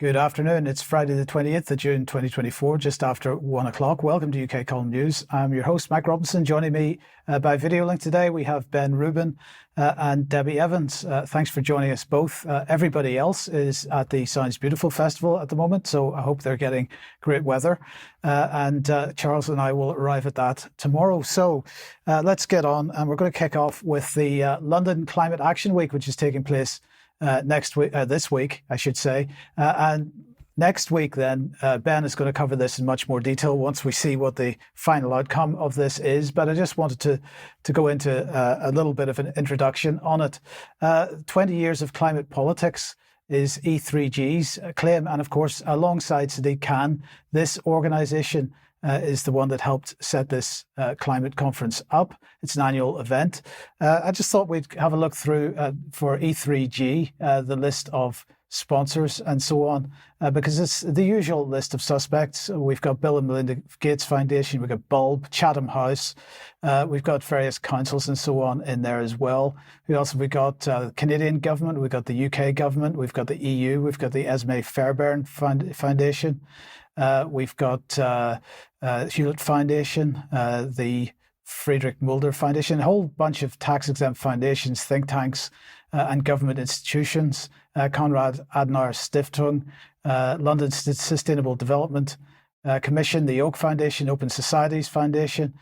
Good afternoon. It's Friday the 20th of June 2024, just after 1 o'clock. Welcome to UK Column News. I'm your host, Mike Robinson. Joining me by video link today, we have Ben Rubin and Debbie Evans. Thanks for joining us both. Everybody else is at the Sounds Beautiful Festival at the moment, so I hope they're getting great weather. And Charles and I will arrive at that tomorrow. So let's get on, and we're going to kick off with the London Climate Action Week, which is taking place this week, I should say. And next week, then, Ben is going to cover this in much more detail once we see what the final outcome of this is. But I just wanted to go into a little bit of an introduction on it. 20 years of climate politics is E3G's claim. And of course, alongside Sadiq Khan, this organisation is the one that helped set this climate conference up. It's an annual event. I just thought we'd have a look through for E3G, the list of sponsors and so on, because it's the usual list of suspects. We've got Bill and Melinda Gates Foundation, we've got Bulb, Chatham House, we've got various councils and so on in there as well. Who else have we got? Canadian government, we've got the UK government, we've got the EU, we've got the Esme Fairbairn Foundation. We've got Hewlett Foundation, the Friedrich Mulder Foundation, a whole bunch of tax-exempt foundations, think tanks, and government institutions, Konrad Adenauer Stiftung, London Sustainable Development Commission, the Oak Foundation, Open Societies Foundation.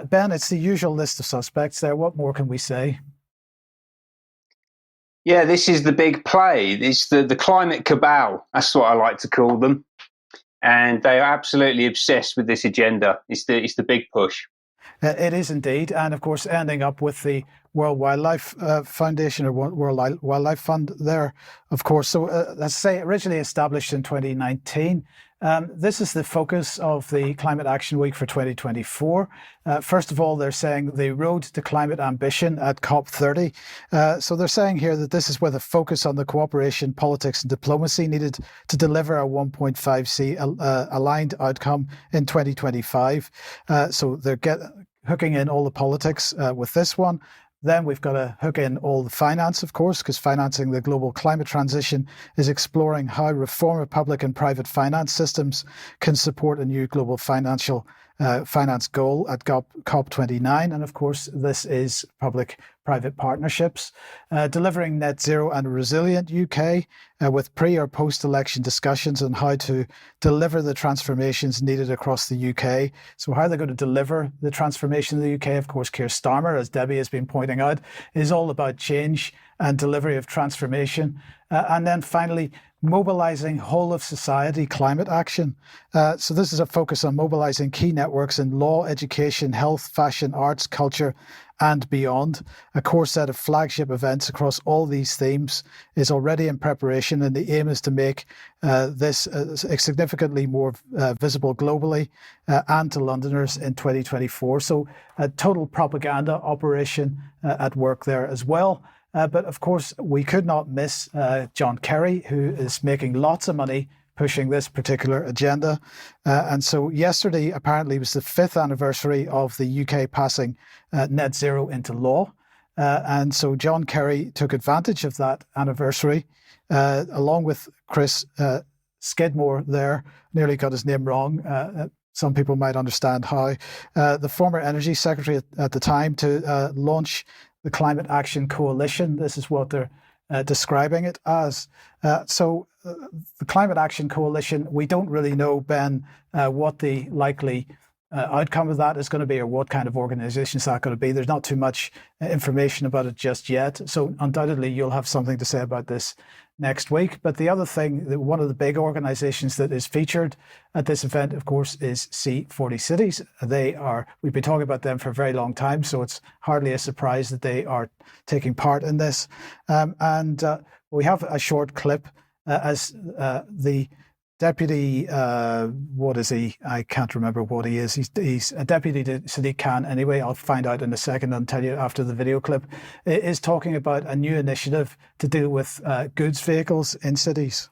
Ben, it's the usual list of suspects there. What more can we say? Yeah, this is the big play. It's the climate cabal. That's what I like to call them. And they are absolutely obsessed with this agenda. It's the big push. It is indeed. And of course, ending up with the World Wildlife Foundation or World Wildlife Fund there, of course. So let's say originally established in 2019. This is the focus of the Climate Action Week for 2024. First of all, they're saying the road to climate ambition at COP30. So they're saying here that this is where the focus on the cooperation, politics and diplomacy needed to deliver a 1.5C aligned outcome in 2025. So they're hooking in all the politics with this one. Then we've got to hook in all the finance, of course, because financing the global climate transition is exploring how reform of public and private finance systems can support a new global finance goal at COP29. And of course, this is public-private partnerships, delivering net zero and resilient UK with pre or post-election discussions on how to deliver the transformations needed across the UK. So how they're going to deliver the transformation in the UK, of course, Keir Starmer, as Debbie has been pointing out, is all about change and delivery of transformation. And then finally, mobilising whole of society climate action. So this is a focus on mobilising key networks in law, education, health, fashion, arts, culture, and beyond. A core set of flagship events across all these themes is already in preparation, and the aim is to make this significantly more visible globally and to Londoners in 2024. So a total propaganda operation at work there as well. But of course, we could not miss John Kerry, who is making lots of money pushing this particular agenda. And so yesterday apparently was the 5th anniversary of the UK passing net zero into law. And so John Kerry took advantage of that anniversary, along with Chris Skidmore there, nearly got his name wrong. Some people might understand how. The former Energy Secretary at the time to launch the Climate Action Coalition. This is what they're describing it as. So the Climate Action Coalition, we don't really know, Ben, what the likely outcome of that is going to be or what kind of organisation is that going to be. There's not too much information about it just yet. So undoubtedly you'll have something to say about this next week. But the other thing, one of the big organisations that is featured at this event, of course, is C40 Cities. We've been talking about them for a very long time, so it's hardly a surprise that they are taking part in this. And we have a short clip as the deputy, what is he? I can't remember what he is. He's a deputy to Sadiq Khan anyway. I'll find out in a second and tell you after the video clip. Is talking about a new initiative to deal with goods vehicles in cities.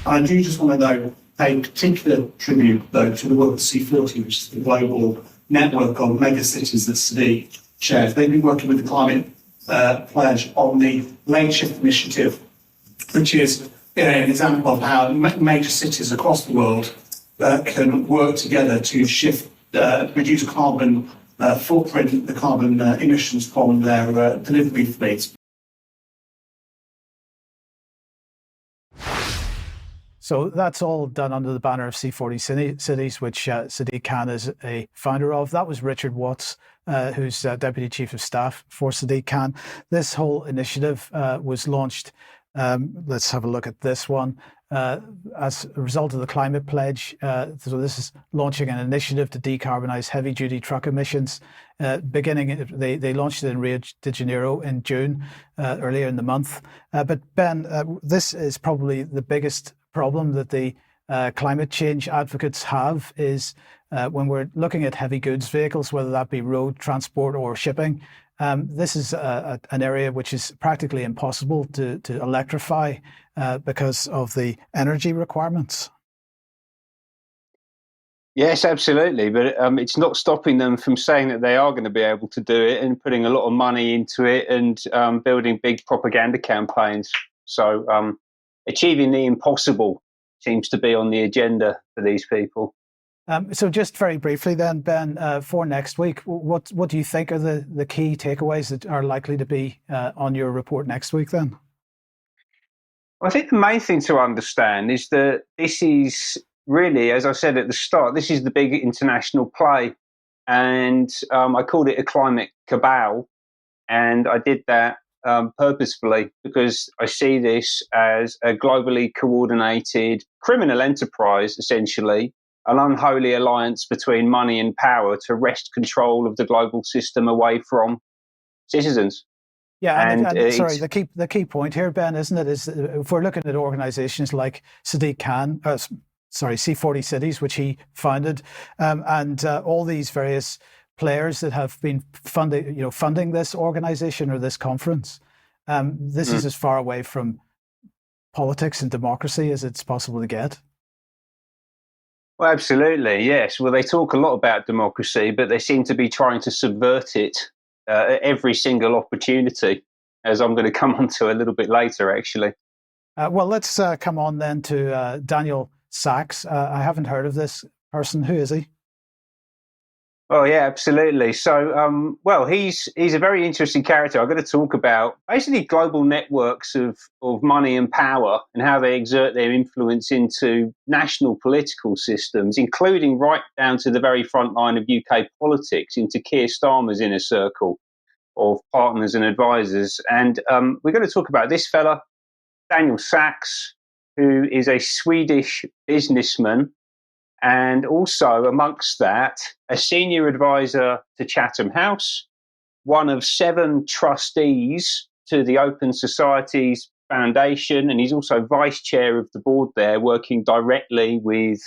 I do just want to know, pay particular tribute though to the work of C40, which is the global network of mega cities that Sadiq chairs. They've been working with the Climate Pledge on the Lane Shift Initiative, which is an example of how major cities across the world can work together to reduce carbon footprint, the carbon emissions from their delivery fleets. So that's all done under the banner of C40 Cities, which Sadiq Khan is a founder of. That was Richard Watts, who's Deputy Chief of Staff for Sadiq Khan. This whole initiative was launched, let's have a look at this one, as a result of the Climate Pledge. So this is launching an initiative to decarbonise heavy-duty truck emissions. They launched it in Rio de Janeiro in June, earlier in the month. But Ben, this is probably the biggest problem that the climate change advocates have is when we're looking at heavy goods vehicles, whether that be road transport or shipping. This is an area which is practically impossible to electrify because of the energy requirements. Yes, absolutely. But it's not stopping them from saying that they are going to be able to do it and putting a lot of money into it and building big propaganda campaigns. So achieving the impossible seems to be on the agenda for these people. So just very briefly then, Ben, for next week, what do you think are the key takeaways that are likely to be on your report next week then? I think the main thing to understand is that this is really, as I said at the start, this is the big international play. And I called it a climate cabal. And I did that purposefully because I see this as a globally coordinated criminal enterprise, essentially, an unholy alliance between money and power to wrest control of the global system away from citizens. Yeah, and sorry, the key point here, Ben, isn't it, is if we're looking at organisations like Sadiq Khan, C40 Cities, which he founded, and all these various players that have been funding this organisation or this conference, this is as far away from politics and democracy as it's possible to get. Well, absolutely, yes. Well, they talk a lot about democracy, but they seem to be trying to subvert it at every single opportunity, as I'm going to come on to a little bit later, actually. Well, let's come on then to Daniel Sachs. I haven't heard of this person. Who is he? Oh, yeah, absolutely. So, well, he's a very interesting character. I'm going to talk about basically global networks of money and power and how they exert their influence into national political systems, including right down to the very front line of UK politics, into Keir Starmer's inner circle of partners and advisors. And we're going to talk about this fella, Daniel Sachs, who is a Swedish businessman, and also amongst that, a senior advisor to Chatham House, one of 7 trustees to the Open Societies Foundation, and he's also vice chair of the board there, working directly with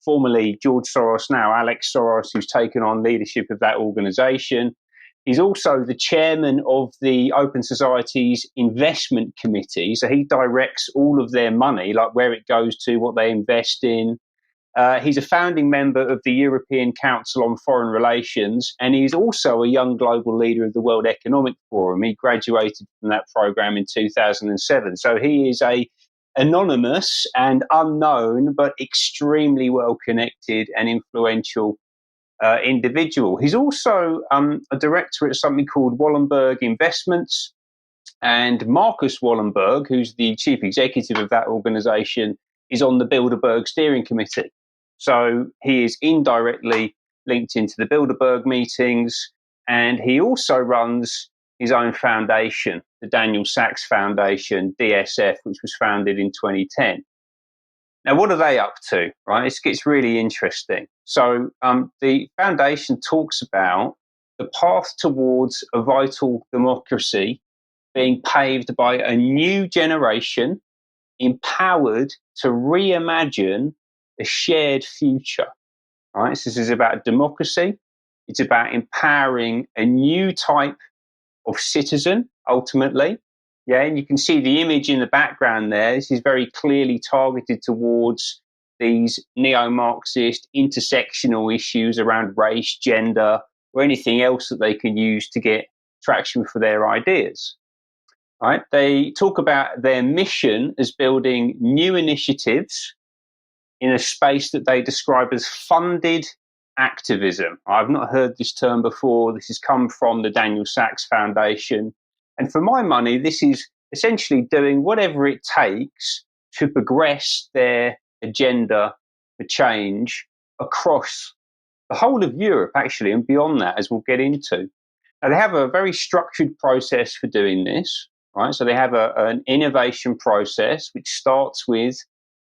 formerly George Soros, now Alex Soros, who's taken on leadership of that organisation. He's also the chairman of the Open Societies Investment Committee, so he directs all of their money, like where it goes to, what they invest in. He's a founding member of the European Council on Foreign Relations, and he's also a young global leader of the World Economic Forum. He graduated from that program in 2007. So he is a anonymous and unknown, but extremely well-connected and influential individual. He's also a director at something called Wallenberg Investments, and Marcus Wallenberg, who's the chief executive of that organization, is on the Bilderberg Steering Committee. So he is indirectly linked into the Bilderberg meetings, and he also runs his own foundation, the Daniel Sachs Foundation, DSF, which was founded in 2010. Now, what are they up to, right? It gets really interesting. So the foundation talks about the path towards a vital democracy being paved by a new generation empowered to reimagine a shared future, right? So this is about democracy. It's about empowering a new type of citizen, ultimately. Yeah, and you can see the image in the background there. This is very clearly targeted towards these neo-Marxist intersectional issues around race, gender, or anything else that they can use to get traction for their ideas. right? They talk about their mission as building new initiatives in a space that they describe as funded activism. I've not heard this term before. This has come from the Daniel Sachs Foundation. And for my money, this is essentially doing whatever it takes to progress their agenda for change across the whole of Europe, actually, and beyond that, as we'll get into. Now, they have a very structured process for doing this, right? So they have an innovation process which starts with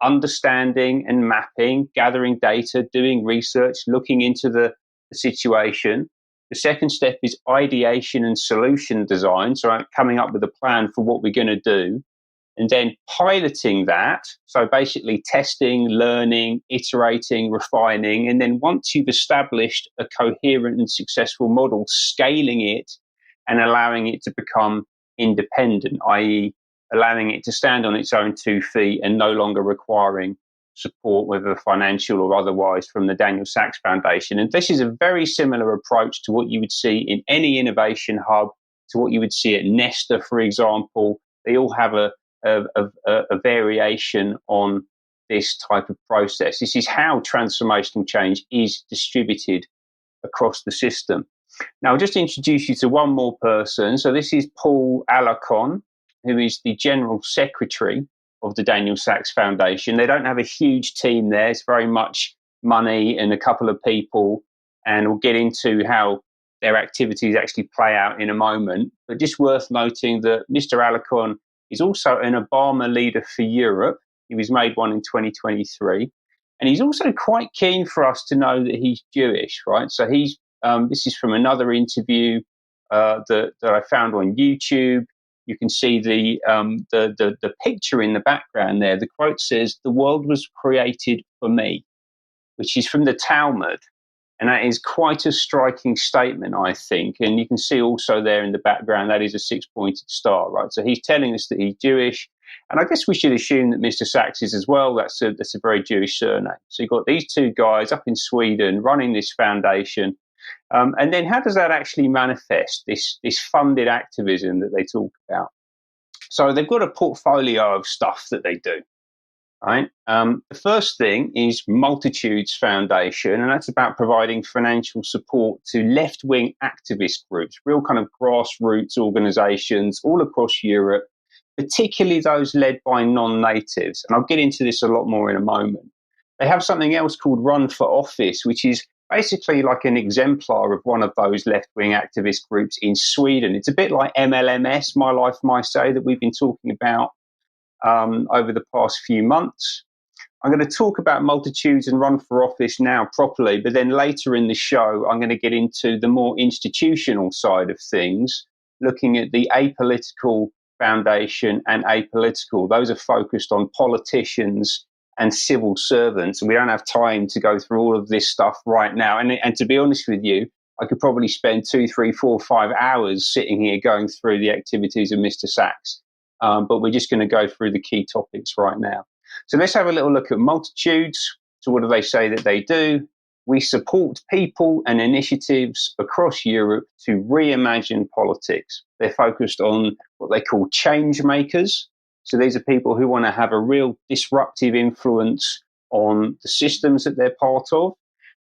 understanding and mapping, gathering data, doing research, looking into the situation. The second step is ideation and solution design, so coming up with a plan for what we're going to do, and then piloting that. So basically testing, learning, iterating, refining, and then once you've established a coherent and successful model, scaling it and allowing it to become independent, i.e., allowing it to stand on its own 2 feet and no longer requiring support, whether financial or otherwise, from the Daniel Sachs Foundation. And this is a very similar approach to what you would see in any innovation hub, to what you would see at Nesta, for example. They all have a variation on this type of process. This is how transformational change is distributed across the system. Now, I'll just introduce you to one more person. So this is Paul Alarcon, who is the General Secretary of the Daniel Sachs Foundation. They don't have a huge team there. It's very much money and a couple of people, and we'll get into how their activities actually play out in a moment. But just worth noting that Mr. Alarcon is also an Obama leader for Europe. He was made one in 2023. And he's also quite keen for us to know that he's Jewish, right? So he's this is from another interview that I found on YouTube. You can see the picture in the background there. The quote says, "The world was created for me," which is from the Talmud. And that is quite a striking statement, I think. And you can see also there in the background, that is a 6-pointed star, right? So he's telling us that he's Jewish. And I guess we should assume that Mr. Sachs is as well. That's a very Jewish surname. So you've got these two guys up in Sweden running this foundation. And then how does that actually manifest, this funded activism that they talk about? So they've got a portfolio of stuff that they do, right? The first thing is Multitudes Foundation, and that's about providing financial support to left-wing activist groups, real kind of grassroots organizations all across Europe, particularly those led by non-natives. And I'll get into this a lot more in a moment. They have something else called Run for Office, which is basically like an exemplar of one of those left-wing activist groups in Sweden. It's a bit like MLMS, My Life, My Say, that we've been talking about over the past few months. I'm going to talk about Multitudes and Run for Office now properly, but then later in the show, I'm going to get into the more institutional side of things, looking at the Apolitical Foundation and Apolitical. Those are focused on politicians and civil servants. And we don't have time to go through all of this stuff right now. And to be honest with you, I could probably spend 2, 3, 4, 5 hours sitting here going through the activities of Mr. Sachs. But we're just going to go through the key topics right now. So let's have a little look at Multitudes. So what do they say that they do? We support people and initiatives across Europe to reimagine politics. They're focused on what they call change makers. So these are people who want to have a real disruptive influence on the systems that they're part of.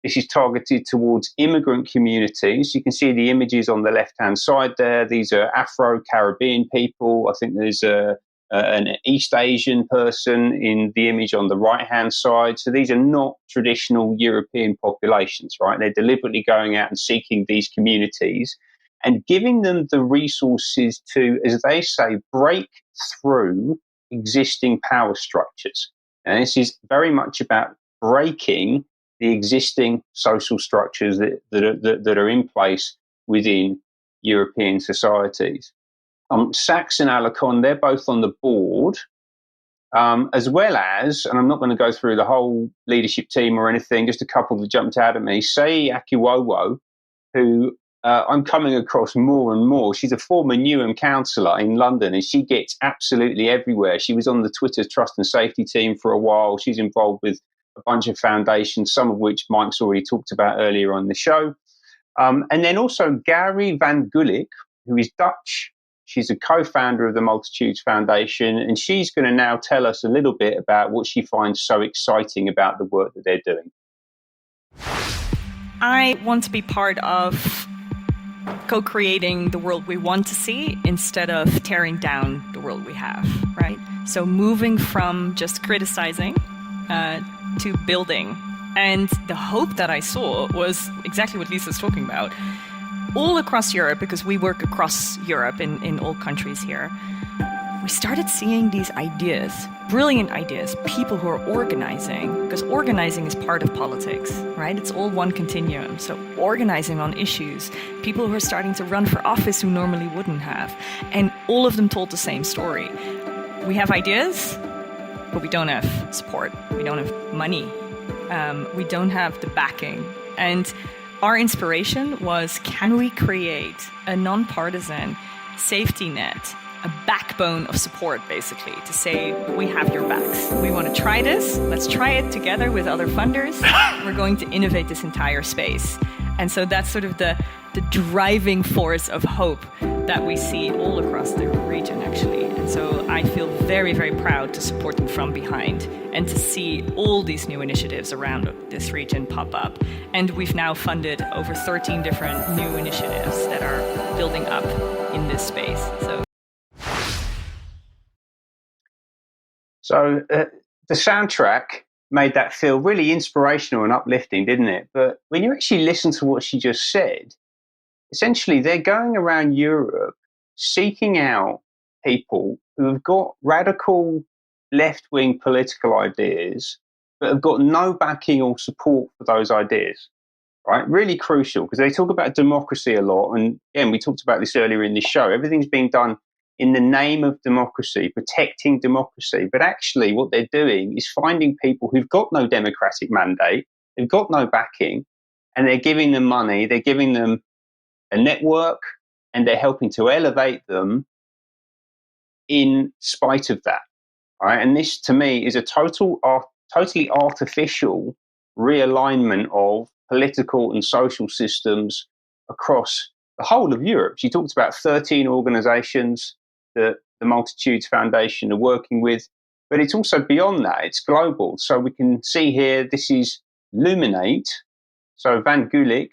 This is targeted towards immigrant communities. You can see the images on the left-hand side there. These are Afro-Caribbean people. I think there's an East Asian person in the image on the right-hand side. So these are not traditional European populations, right? They're deliberately going out and seeking these communities and giving them the resources to, as they say, break through existing power structures. And this is very much about breaking the existing social structures that are in place within European societies. Sachs and Alarcon, they're both on the board, as well as, and I'm not going to go through the whole leadership team or anything, just a couple that jumped out at me. Sei Akiwowo, who I'm coming across more and more. She's a former Newham councillor in London, and she gets absolutely everywhere. She was on the Twitter Trust and Safety team for a while. She's involved with a bunch of foundations, some of which Mike's already talked about earlier on the show. And then also Gary van Gulik, who is Dutch. She's a co-founder of the Multitudes Foundation, and she's going to now tell us a little bit about what she finds so exciting about the work that they're doing. I want to be part of co-creating the world we want to see instead of tearing down the world we have, right? So moving from just criticizing to building. And the hope that I saw was exactly what Lisa's talking about. All across Europe, because we work across Europe in all countries here, we started seeing these ideas, brilliant ideas, people who are organizing, because organizing is part of politics, right? It's all one continuum. So organizing on issues, people who are starting to run for office who normally wouldn't have. And all of them told the same story. We have ideas, but we don't have support. We don't have money. We don't have the backing. And our inspiration was, can we create a nonpartisan safety net, a backbone of support, basically, to say, we have your backs. We want to try this. Let's try it together with other funders. We're going to innovate this entire space. And so that's sort of the driving force of hope that we see all across the region, actually. And so I feel very, very proud to support them from behind and to see all these new initiatives around this region pop up. And we've now funded over 13 different new initiatives that are building up in this space. So the soundtrack made that feel really inspirational and uplifting, didn't it? But when you actually listen to what she just said, essentially they're going around Europe seeking out people who have got radical left-wing political ideas but have got no backing or support for those ideas, right? Really crucial, because they talk about democracy a lot. And again, we talked about this earlier in this show. Everything's being done in the name of democracy, protecting democracy. But actually what they're doing is finding people who've got no democratic mandate, they've got no backing, and they're giving them money, they're giving them a network, and they're helping to elevate them in spite of that. Right? And this, to me, is a totally artificial realignment of political and social systems across the whole of Europe. She talked about 13 organizations that the Multitudes Foundation are working with, but it's also beyond that. It's global. So we can see here, this is Luminate. So Van Gulik,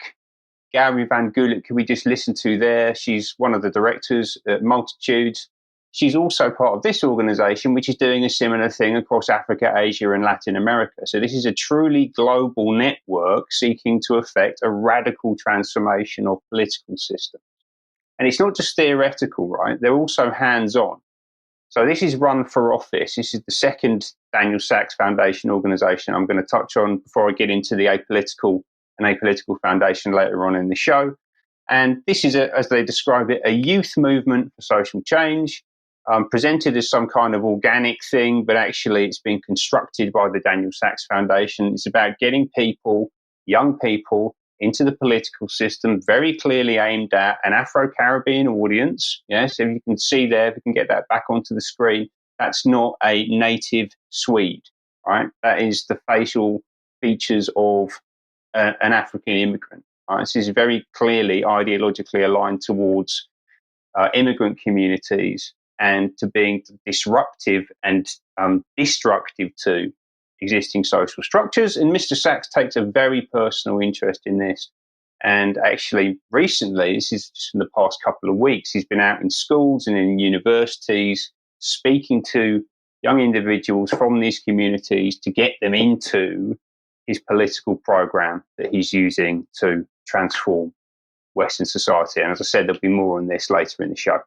Gary Van Gulik, who we just listened to there, she's one of the directors at Multitudes. She's also part of this organization, which is doing a similar thing across Africa, Asia, and Latin America. So this is a truly global network seeking to effect a radical transformation of political systems. And it's not just theoretical, right? They're also hands-on. So this is Run for Office. This is the second Daniel Sachs Foundation organization I'm going to touch on before I get into the Apolitical Foundation later on in the show. And this is, as they describe it, a youth movement for social change, presented as some kind of organic thing, but actually it's been constructed by the Daniel Sachs Foundation. It's about getting people, young people, into the political system, very clearly aimed at an Afro-Caribbean audience. Yes, if you can see there, if we can get that back onto the screen, that's not a native Swede, right? That is the facial features of an African immigrant. Right? This is very clearly ideologically aligned towards immigrant communities and to being disruptive and destructive to existing social structures. And Mr. Sachs takes a very personal interest in this. And actually, recently, this is just in the past couple of weeks, he's been out in schools and in universities speaking to young individuals from these communities to get them into his political program that he's using to transform Western society. And as I said, there'll be more on this later in the show.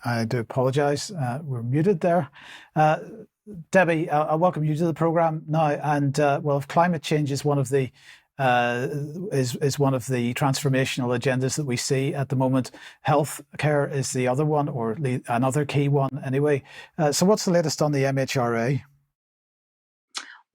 I do apologise. We're muted there. Debbie, I'll welcome you to the program now. And well, if climate change is one of the is one of the transformational agendas that we see at the moment, healthcare is the other one, or another key one anyway. So what's the latest on the MHRA?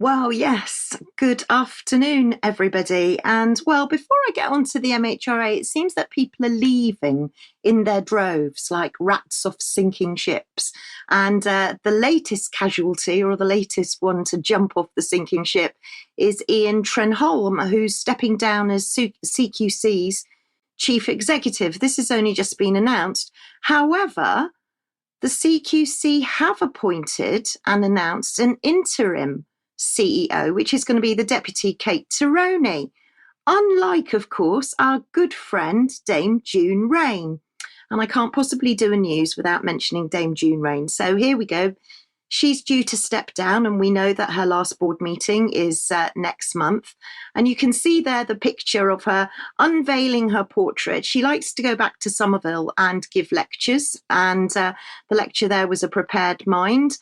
Well, yes. Good afternoon, everybody. And well, before I get on to the MHRA, it seems that people are leaving in their droves like rats off sinking ships. And the latest casualty, or the latest one to jump off the sinking ship, is Ian Trenholm, who's stepping down as CQC's chief executive. This has only just been announced. However, the CQC have appointed and announced an interim CEO, which is going to be the Deputy Kate Tirone, unlike, of course, our good friend Dame June Rain. And I can't possibly do a news without mentioning Dame June Rain. So here we go. She's due to step down, and we know that her last board meeting is next month. And you can see there the picture of her unveiling her portrait. She likes to go back to Somerville and give lectures. And the lecture there was A Prepared Mind,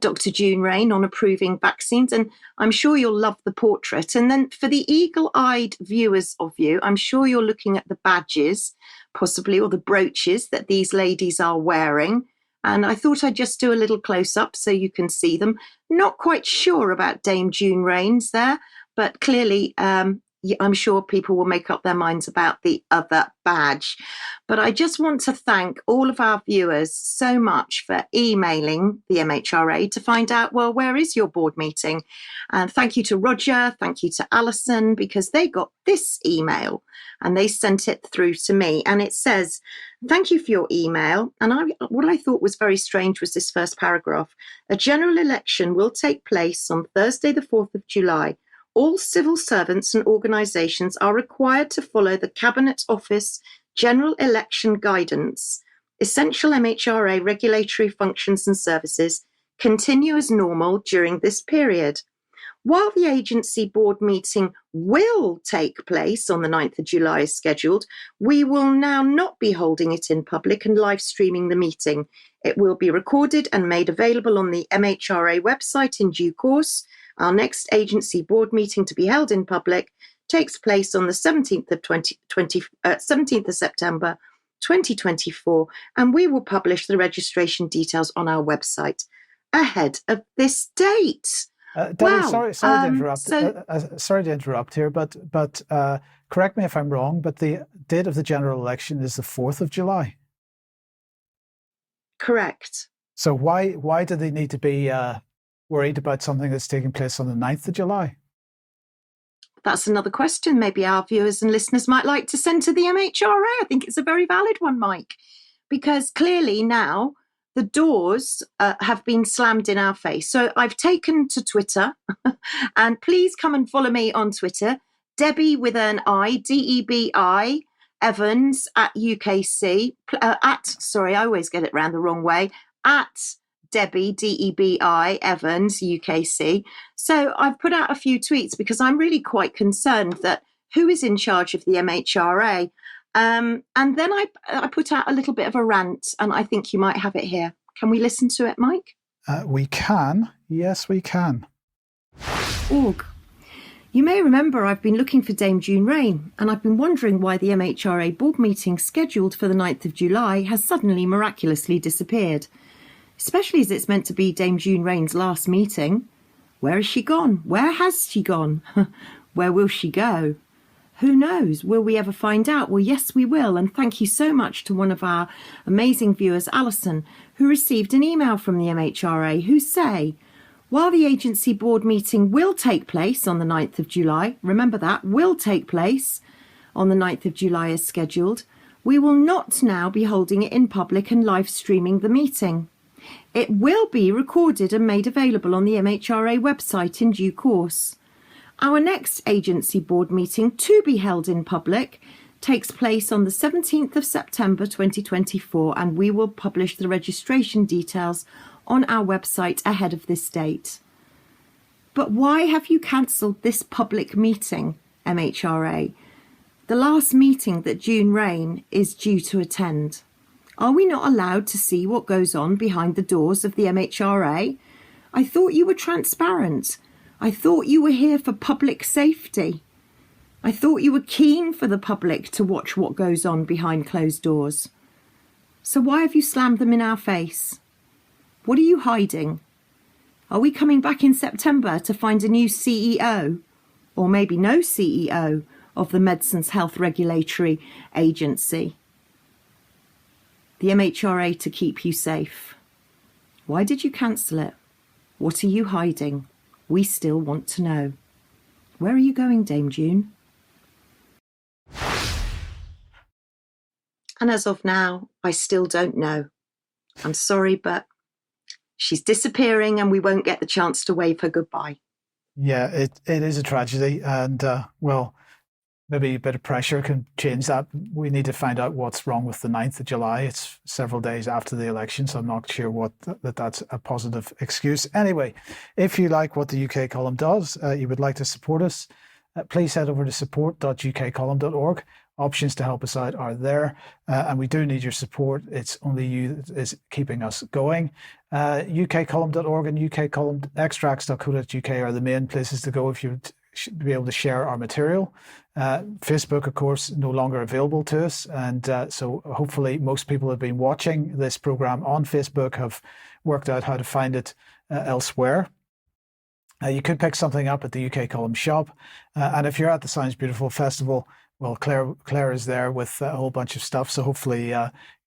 Dr. June Rain, on approving vaccines. And I'm sure you'll love the portrait. And then for the eagle-eyed viewers of you, I'm sure you're looking at the badges, possibly, or the brooches that these ladies are wearing. And I thought I'd just do a little close-up so you can see them. Not quite sure about Dame June Rains there, but clearly I'm sure people will make up their minds about the other badge. But I just want to thank all of our viewers so much for emailing the MHRA to find out, well, where is your board meeting? And thank you to Roger, thank you to Alison, because they got this email and they sent it through to me. And it says, thank you for your email. And what I thought was very strange was this first paragraph. A general election will take place on Thursday, the 4th of July. All civil servants and organisations are required to follow the Cabinet Office General Election Guidance. Essential MHRA regulatory functions and services continue as normal during this period. While the agency board meeting will take place on the 9th of July as scheduled, we will now not be holding it in public and live streaming the meeting. It will be recorded and made available on the MHRA website in due course. Our next agency board meeting to be held in public takes place on the 17th of September 2024, and we will publish the registration details on our website ahead of this date. Debbie, Wow. sorry to interrupt. So- Sorry to interrupt here, but correct me if I'm wrong. But the date of the general election is the 4th of July. Correct. So why do they need to be worried about something that's taking place on the 9th of July? That's another question maybe our viewers and listeners might like to send to the MHRA. I think it's a very valid one, Mike, because clearly now the doors have been slammed in our face. So I've taken to Twitter, and please come and follow me on Twitter, Debbie with an I, DEBI, Evans at UKC, sorry, I always get it round the wrong way, at Debbie, DEBI, Evans, UKC. So I've put out a few tweets because I'm really quite concerned that who is in charge of the MHRA? And then I put out a little bit of a rant, and I think you might have it here. Can we listen to it, Mike? We can. Yes, we can. Org. You may remember I've been looking for Dame June Rain, and I've been wondering why the MHRA board meeting scheduled for the 9th of July has suddenly miraculously disappeared. Especially as it's meant to be Dame June Rain's last meeting. Where has she gone? Where has she gone? Where will she go? Who knows? Will we ever find out? Well, yes, we will. And thank you so much to one of our amazing viewers, Alison, who received an email from the MHRA who say, while the agency board meeting will take place on the 9th of July, remember that, will take place on the 9th of July as scheduled, we will not now be holding it in public and live streaming the meeting. It will be recorded and made available on the MHRA website in due course. Our next agency board meeting to be held in public takes place on the 17th of September 2024, and we will publish the registration details on our website ahead of this date. But why have you cancelled this public meeting, MHRA? The last meeting that June Rain is due to attend. Are we not allowed to see what goes on behind the doors of the MHRA? I thought you were transparent. I thought you were here for public safety. I thought you were keen for the public to watch what goes on behind closed doors. So why have you slammed them in our face? What are you hiding? Are we coming back in September to find a new CEO, or maybe no CEO, of the Medicines Health Regulatory Agency? The MHRA to keep you safe. Why did you cancel it? What are you hiding? We still want to know. Where are you going, Dame June? And as of now, I still don't know. I'm sorry, but she's disappearing and we won't get the chance to wave her goodbye. Yeah, it is a tragedy, and well, maybe a bit of pressure can change that. We need to find out what's wrong with the 9th of July. It's several days after the election, so I'm not sure what that's a positive excuse. Anyway, if you like what the UK Column does, you would like to support us, please head over to support.ukcolumn.org. Options to help us out are there, and we do need your support. It's only you that is keeping us going. ukcolumn.org and ukcolumnextracts.co.uk are the main places to go if you should be able to share our material. Facebook, of course, no longer available to us, and so hopefully most people have been watching this program on Facebook have worked out how to find it elsewhere. You could pick something up at the UK Column shop, and if you're at the Sounds Beautiful Festival, well, Claire is there with a whole bunch of stuff, so hopefully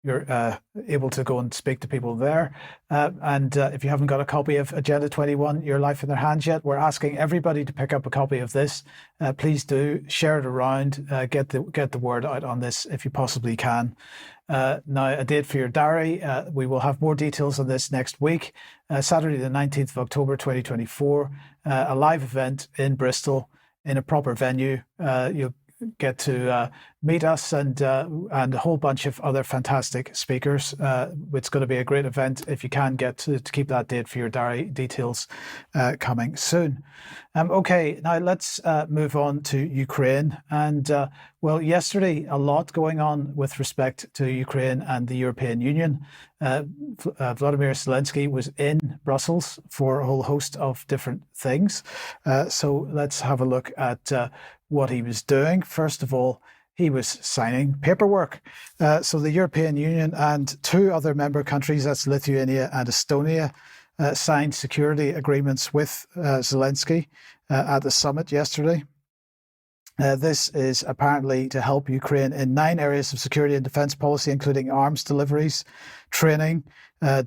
you're able to go and speak to people there. And if you haven't got a copy of Agenda 21, Your Life in Their Hands yet, we're asking everybody to pick up a copy of this. Please do share it around, get the word out on this if you possibly can. Now, a date for your diary. We will have more details on this next week. Saturday the 19th of October 2024, a live event in Bristol in a proper venue. You'll get to meet us and a whole bunch of other fantastic speakers. It's going to be a great event. If you can get to keep that date for your diary, details coming soon. Okay, now let's move on to Ukraine. And well, yesterday, a lot going on with respect to Ukraine and the European Union. Vladimir Zelensky was in Brussels for a whole host of different things. So let's have a look at what he was doing. First of all, he was signing paperwork. So the European Union and two other member countries, that's Lithuania and Estonia, signed security agreements with Zelensky at the summit yesterday. This is apparently to help Ukraine in 9 areas of security and defense policy, including arms deliveries, training,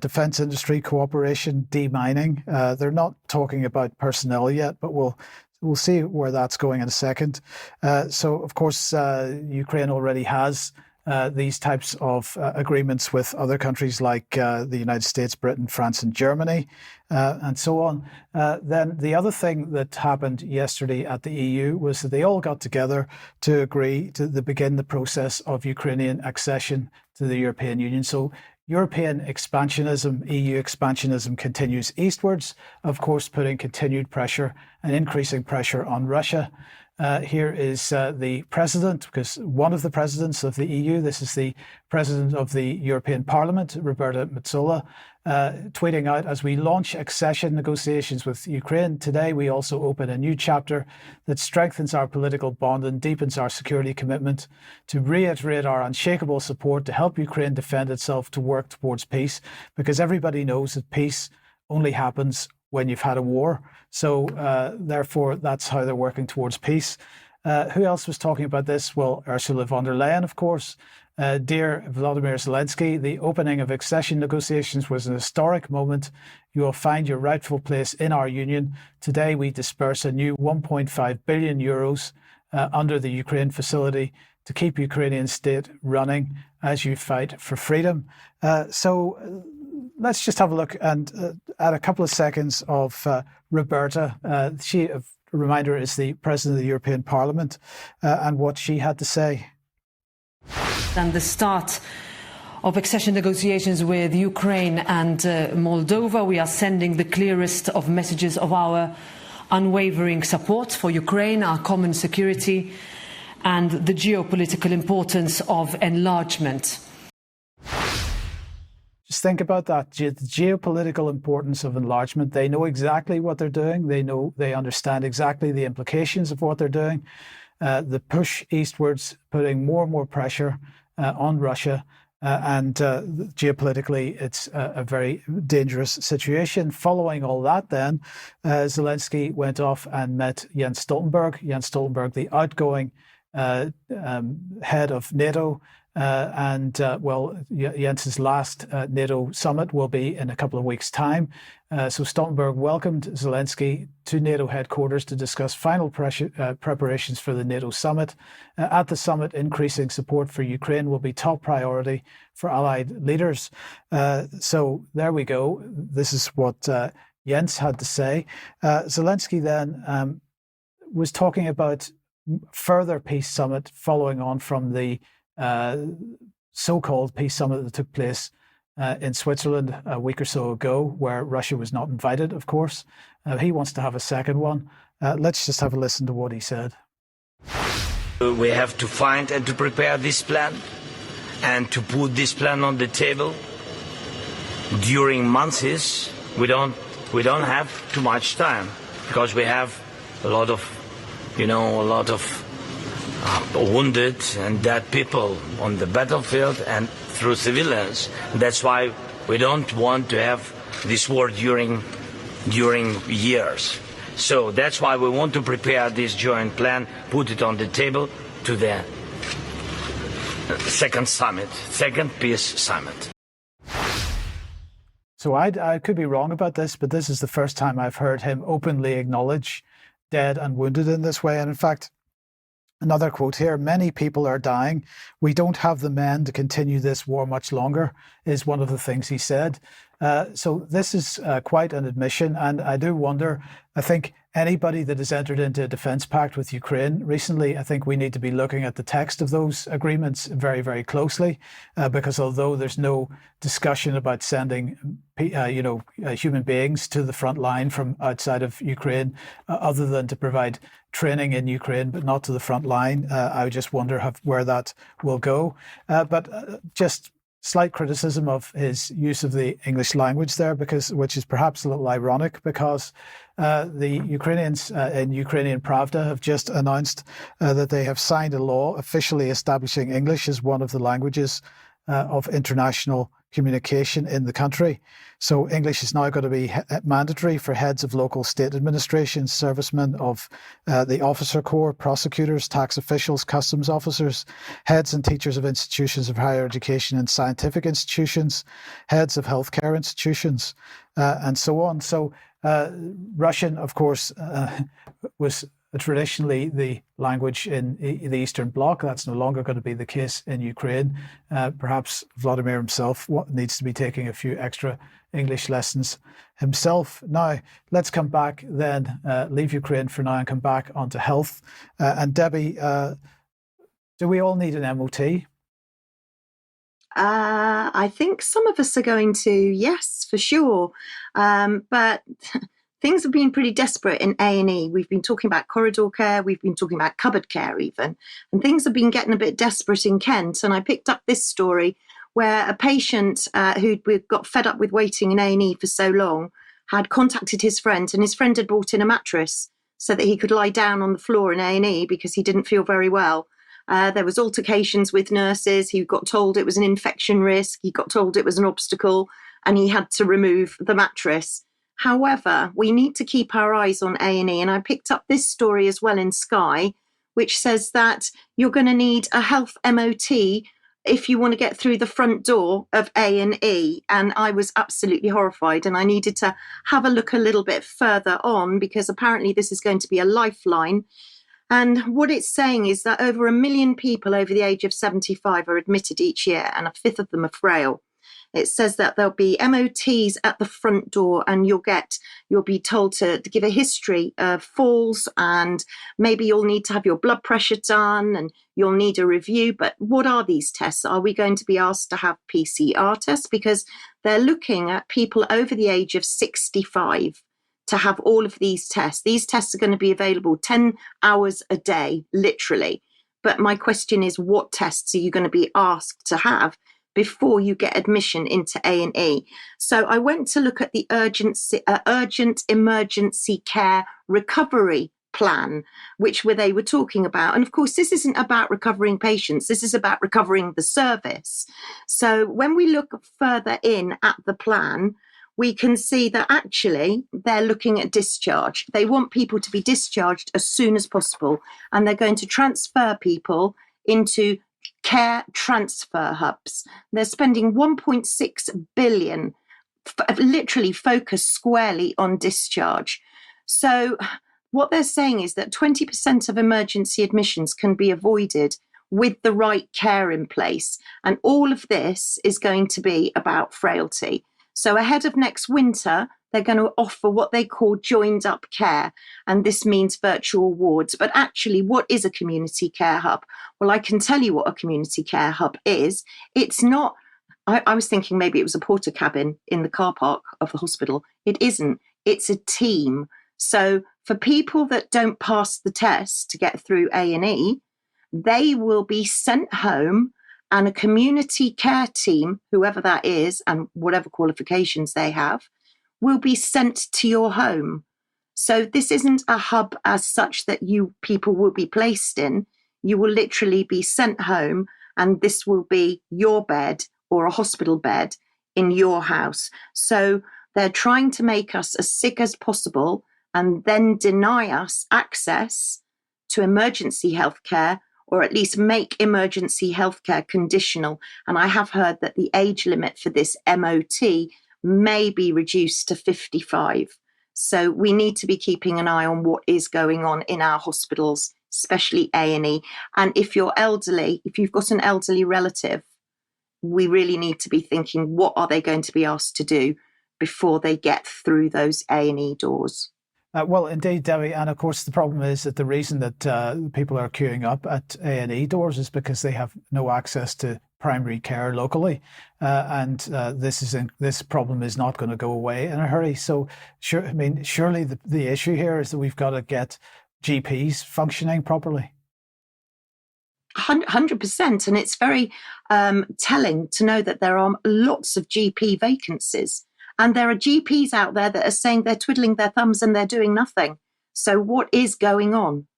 defense industry cooperation, demining. They're not talking about personnel yet, but we'll see where that's going in a second. So, of course, Ukraine already has these types of agreements with other countries like the United States, Britain, France, and Germany, and so on. Then the other thing that happened yesterday at the EU was that they all got together to agree to begin the process of Ukrainian accession to the European Union. So European expansionism, EU expansionism continues eastwards, of course, putting continued pressure and increasing pressure on Russia. Here is the president, because one of the presidents of the EU, this is the president of the European Parliament, Roberta Metsola, tweeting out, as we launch accession negotiations with Ukraine today, we also open a new chapter that strengthens our political bond and deepens our security commitment to reiterate our unshakable support to help Ukraine defend itself, to work towards peace, because everybody knows that peace only happens when you've had a war. So therefore, that's how they're working towards peace. Who else was talking about this? Well, Ursula von der Leyen, of course. Dear Volodymyr Zelensky, the opening of accession negotiations was an historic moment. You will find your rightful place in our union. Today, we disperse a new 1.5 billion euros under the Ukraine facility to keep Ukrainian state running as you fight for freedom. So let's just have a look and at a couple of seconds of Roberta. She, a reminder, is the president of the European Parliament, and what she had to say. And the start of accession negotiations with Ukraine and Moldova, we are sending the clearest of messages of our unwavering support for Ukraine, our common security, and the geopolitical importance of enlargement. Just think about that, the geopolitical importance of enlargement. They know exactly what they're doing. They understand exactly the implications of what they're doing. The push eastwards, putting more and more pressure on Russia, and geopolitically, it's a very dangerous situation. Following all that, then, Zelensky went off and met Jens Stoltenberg. Jens Stoltenberg, the outgoing head of NATO, Jens's last NATO summit will be in a couple of weeks' time. So Stoltenberg welcomed Zelensky to NATO headquarters to discuss final preparations for the NATO summit. At the summit, increasing support for Ukraine will be top priority for allied leaders. So there we go. This is what Jens had to say. Zelensky then was talking about further peace summit following on from the so-called peace summit that took place in Switzerland a week or so ago, where Russia was not invited, of course. He wants to have a second one. Let's just have a listen to what he said. We have to find and to prepare this plan and to put this plan on the table during months. We don't have too much time because we have a lot of wounded and dead people on the battlefield and through civilians. That's why we don't want to have this war during years. So that's why we want to prepare this joint plan, put it on the table to the second peace summit. So I could be wrong about this, but this is the first time I've heard him openly acknowledge dead and wounded in this way. And in fact, another quote here, many people are dying. We don't have the men to continue this war much longer, is one of the things he said. So this is quite an admission. And I do wonder, I think anybody that has entered into a defense pact with Ukraine recently, I think we need to be looking at the text of those agreements very, very closely, because although there's no discussion about sending, human beings to the front line from outside of Ukraine, other than to provide training in Ukraine, but not to the front line, I just wonder where that will go. But just slight criticism of his use of the English language there, which is perhaps a little ironic, because the Ukrainians in Ukrainian Pravda have just announced that they have signed a law officially establishing English as one of the languages of international communication in the country. So English is now going to be mandatory for heads of local state administrations, servicemen of the officer corps, prosecutors, tax officials, customs officers, heads and teachers of institutions of higher education and scientific institutions, heads of healthcare institutions, and so on. So Russian, of course, was traditionally the language in the Eastern Bloc. That's no longer going to be the case in Ukraine. Perhaps Vladimir himself needs to be taking a few extra English lessons himself. Now, let's come back then, leave Ukraine for now and come back onto health. And Debbie, do we all need an MOT? I think some of us are going to, yes, for sure. But things have been pretty desperate in A&E. We've been talking about corridor care. We've been talking about cupboard care even. And things have been getting a bit desperate in Kent. And I picked up this story where a patient who'd got fed up with waiting in A&E for so long had contacted his friend, and his friend had brought in a mattress so that he could lie down on the floor in A&E because he didn't feel very well. There was altercations with nurses. He got told it was an infection risk. He got told it was an obstacle, and he had to remove the mattress. However, we need to keep our eyes on A&E, and I picked up this story as well in Sky, which says that you're going to need a health MOT if you want to get through the front door of A&E. And I was absolutely horrified, and I needed to have a look a little bit further on, because apparently this is going to be a lifeline. And what it's saying is that over 1 million people over the age of 75 are admitted each year, and a fifth of them are frail. It says that there'll be MOTs at the front door, and you'll be told to give a history of falls, and maybe you'll need to have your blood pressure done, and you'll need a review. But what are these tests? Are we going to be asked to have PCR tests? Because they're looking at people over the age of 65 to have all of these tests. These tests are going to be available 10 hours a day, literally. But my question is, what tests are you going to be asked to have before you get admission into A&E? So I went to look at the urgent emergency care recovery plan, which they were talking about. And of course, this isn't about recovering patients. This is about recovering the service. So when we look further in at the plan, we can see that actually they're looking at discharge. They want people to be discharged as soon as possible, and they're going to transfer people into care transfer hubs. They're spending 1.6 billion, literally focused squarely on discharge. So what they're saying is that 20% of emergency admissions can be avoided with the right care in place. And all of this is going to be about frailty. So ahead of next winter, they're going to offer what they call joined up care. And this means virtual wards. But actually, what is a community care hub? Well, I can tell you what a community care hub is. It's not, I was thinking maybe it was a porter cabin in the car park of the hospital. It isn't. It's a team. So for people that don't pass the test to get through A&E, they will be sent home, and a community care team, whoever that is and whatever qualifications they have, will be sent to your home. So this isn't a hub as such that you people will be placed in. You will literally be sent home, and this will be your bed or a hospital bed in your house. So they're trying to make us as sick as possible and then deny us access to emergency healthcare, or at least make emergency healthcare conditional. And I have heard that the age limit for this MOT may be reduced to 55. So we need to be keeping an eye on what is going on in our hospitals, especially A&E. And if you're elderly, if you've got an elderly relative, we really need to be thinking, what are they going to be asked to do before they get through those A&E doors? Well, indeed, Debbie, and of course the problem is that the reason that people are queuing up at A&E doors is because they have no access to primary care locally, and this problem is not going to go away in a hurry. So, surely the issue here is that we've got to get GPs functioning properly. 100%, and it's very telling to know that there are lots of GP vacancies. And there are GPs out there that are saying they're twiddling their thumbs and they're doing nothing. So what is going on?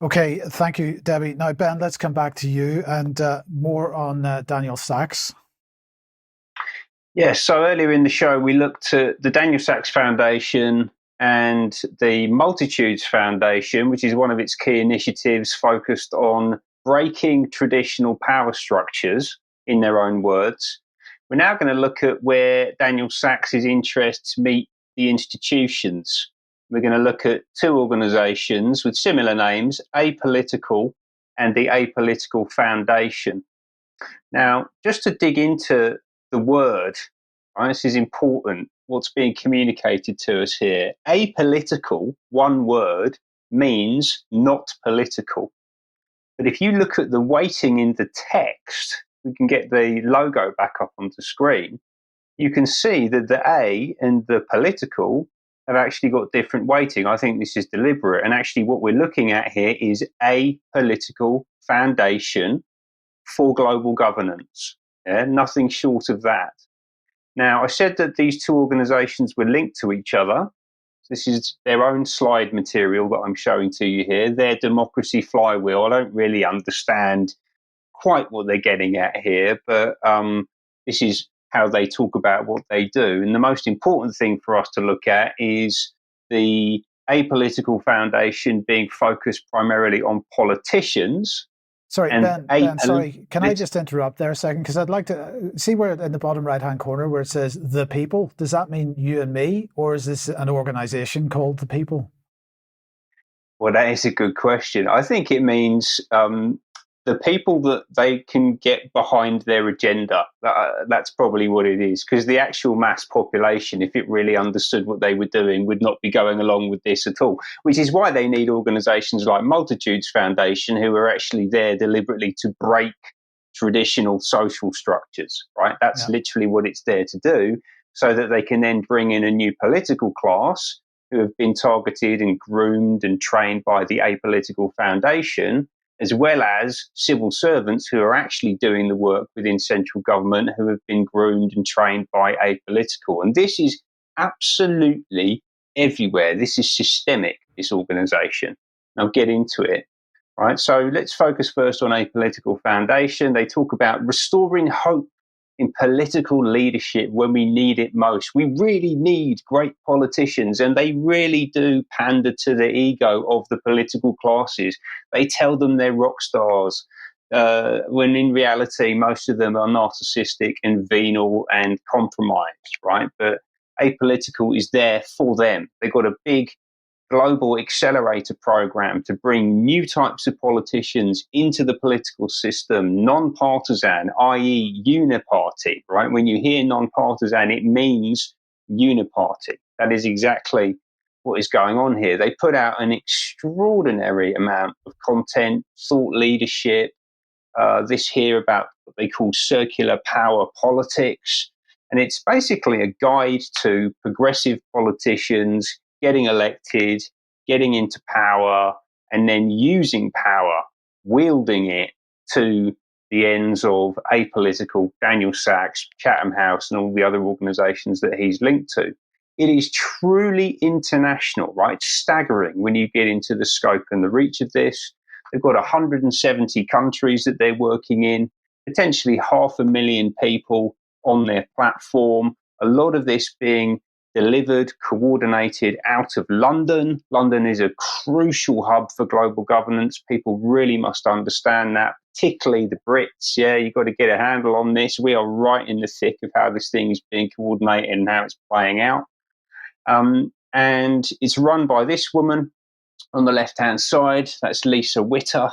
Okay, thank you, Debbie. Now, Ben, let's come back to you and more on Daniel Sachs. Yes, so earlier in the show, we looked at the Daniel Sachs Foundation and the Multitudes Foundation, which is one of its key initiatives focused on breaking traditional power structures, in their own words. We're now going to look at where Daniel Sachs's interests meet the institutions. We're going to look at two organisations with similar names, Apolitical and the Apolitical Foundation. Now, just to dig into the word, right, this is important, what's being communicated to us here. Apolitical, one word, means not political. But if you look at the weighting in the text, we can get the logo back up on the screen, you can see that the A and the political have actually got different weighting. I think this is deliberate. And actually what we're looking at here is a political foundation for global governance. Yeah? Nothing short of that. Now, I said that these two organizations were linked to each other. This is their own slide material that I'm showing to you here, their democracy flywheel. I don't really understand quite what they're getting at here, but this is how they talk about what they do. And the most important thing for us to look at is the Apolitical Foundation being focused primarily on politicians. Sorry, Ben, sorry, can I just interrupt there a second? Because I'd like to see where in the bottom right-hand corner where it says the people. Does that mean you and me, or is this an organization called the people? Well, that is a good question. I think it means the people that they can get behind their agenda. That's probably what it is, because the actual mass population, if it really understood what they were doing, would not be going along with this at all, which is why they need organisations like Multitudes Foundation, who are actually there deliberately to break traditional social structures, right? That's literally what it's there to do, so that they can then bring in a new political class who have been targeted and groomed and trained by the Apolitical Foundation, as well as civil servants who are actually doing the work within central government who have been groomed and trained by Apolitical. And this is absolutely everywhere. This is systemic. this organization. I'll get into it. Right, so let's focus first on Apolitical Foundation. They talk about restoring hope in political leadership when we need it most. We really need great politicians, and they really do pander to the ego of the political classes. They tell them they're rock stars, when in reality, most of them are narcissistic and venal and compromised, right? But Apolitical is there for them. They've got a big global accelerator program to bring new types of politicians into the political system, non-partisan, i.e. uniparty, right? When you hear non-partisan, it means uniparty. That is exactly what is going on here. They put out an extraordinary amount of content, thought leadership, this here about what they call circular power politics. And it's basically a guide to progressive politicians getting elected, getting into power, and then using power, wielding it to the ends of Apolitical, Daniel Sachs, Chatham House, and all the other organizations that he's linked to. It is truly international, right? It's staggering when you get into the scope and the reach of this. They've got 170 countries that they're working in, potentially 500,000 people on their platform, a lot of this being delivered, coordinated out of London. London is a crucial hub for global governance. People really must understand that, particularly the Brits. Yeah, you've got to get a handle on this. We are right in the thick of how this thing is being coordinated and how it's playing out. And it's run by this woman on the left-hand side. That's Lisa Witter.